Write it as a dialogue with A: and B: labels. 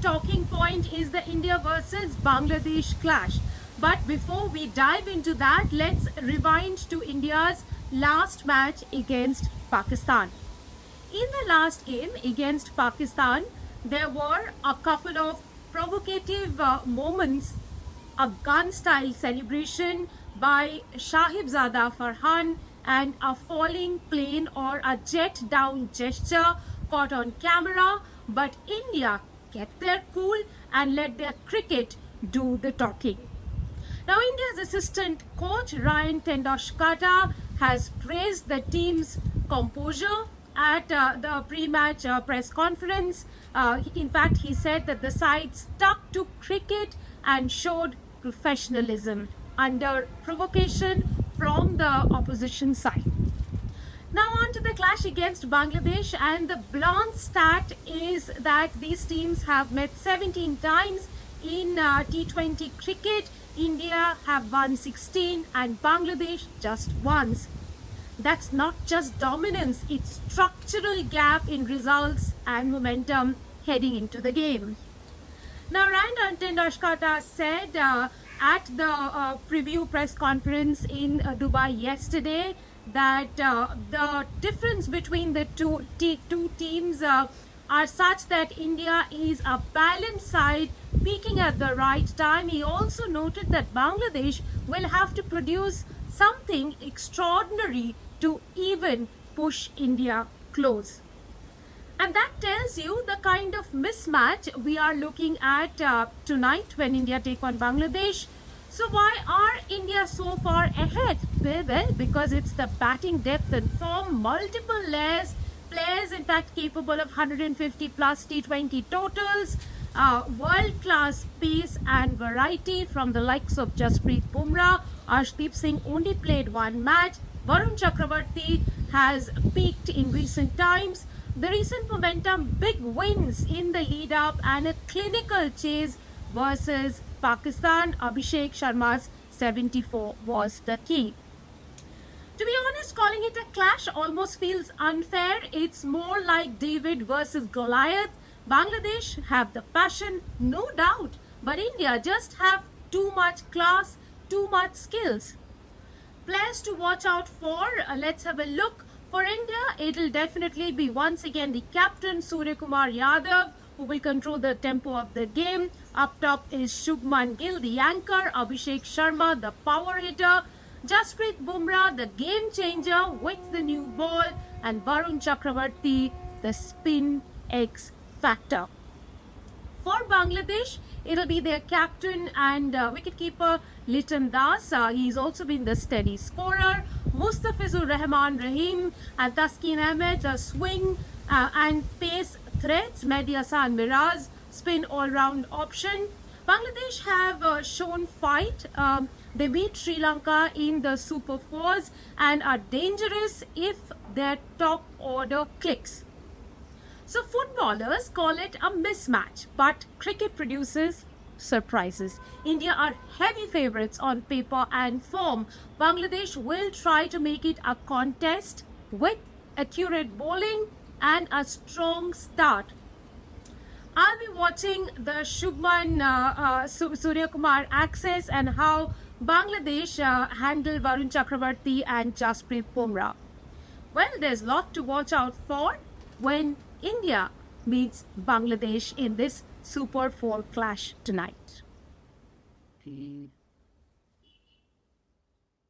A: talking point is the India versus Bangladesh clash. But before we dive into that, let's rewind to India's last match against Pakistan. In the last game against Pakistan, there were a couple of provocative moments, a gun-style celebration by Shahibzada Farhan and a falling plane or a jet down gesture caught on camera, but India kept their cool and let their cricket do the talking. Now, India's assistant coach Ryan Tendoshkata has praised the team's composure at the pre-match press conference. In fact, he said that the side stuck to cricket and showed professionalism under provocation from the opposition side. Now on to the clash against Bangladesh, and the blunt stat is that these teams have met 17 times in T20 cricket. India have won 16 and Bangladesh just once. That's not just dominance, it's structural gap in results and momentum heading into the game. Now, Ryan Tendoshkata said at the preview press conference in Dubai yesterday that the difference between the two teams are such that India is a balanced side peaking at the right time. He also noted that Bangladesh will have to produce something extraordinary to even push India close. And that tells you the kind of mismatch we are looking at tonight when India take on Bangladesh. So why are India so far ahead? Well, because it's the batting depth and form, multiple players in fact capable of 150 plus T20 totals, world-class pace and variety from the likes of Jasprit Bumrah. Arshdeep Singh only played one match. Varun Chakravarti has peaked in recent times. The recent momentum, big wins in the lead up and a clinical chase versus Pakistan. Abhishek Sharma's 74 was the key. To be honest, calling it a clash almost feels unfair. It's more like David versus Goliath. Bangladesh have the passion, no doubt, but India just have too much class, too much skills. Players to watch out for, let's have a look. For India, it'll definitely be once again the captain Suryakumar Yadav who will control the tempo of the game. Up top is Shubman Gill, the anchor, Abhishek Sharma, the power hitter, Jasprit Bumrah, the game changer with the new ball, and Varun Chakravarti, the spin X factor. For Bangladesh, it'll be their captain and wicketkeeper Liton Das. He's also been the steady scorer. Mustafizur Rahman Rahim and Taskin Ahmed, the swing and pace threats. Mehdi Hasan Miraz, spin all-round option. Bangladesh have shown fight. They beat Sri Lanka in the Super Fours and are dangerous if their top order clicks. So footballers call it a mismatch, but cricket produces surprises. India are heavy favourites on paper and form. Bangladesh will try to make it a contest with accurate bowling and a strong start. I'll be watching the Shubman Suryakumar access and how Bangladesh handle Varun Chakravarti and Jasprit Bumrah. Well, there's a lot to watch out for when India meets Bangladesh in this Super 4 clash tonight.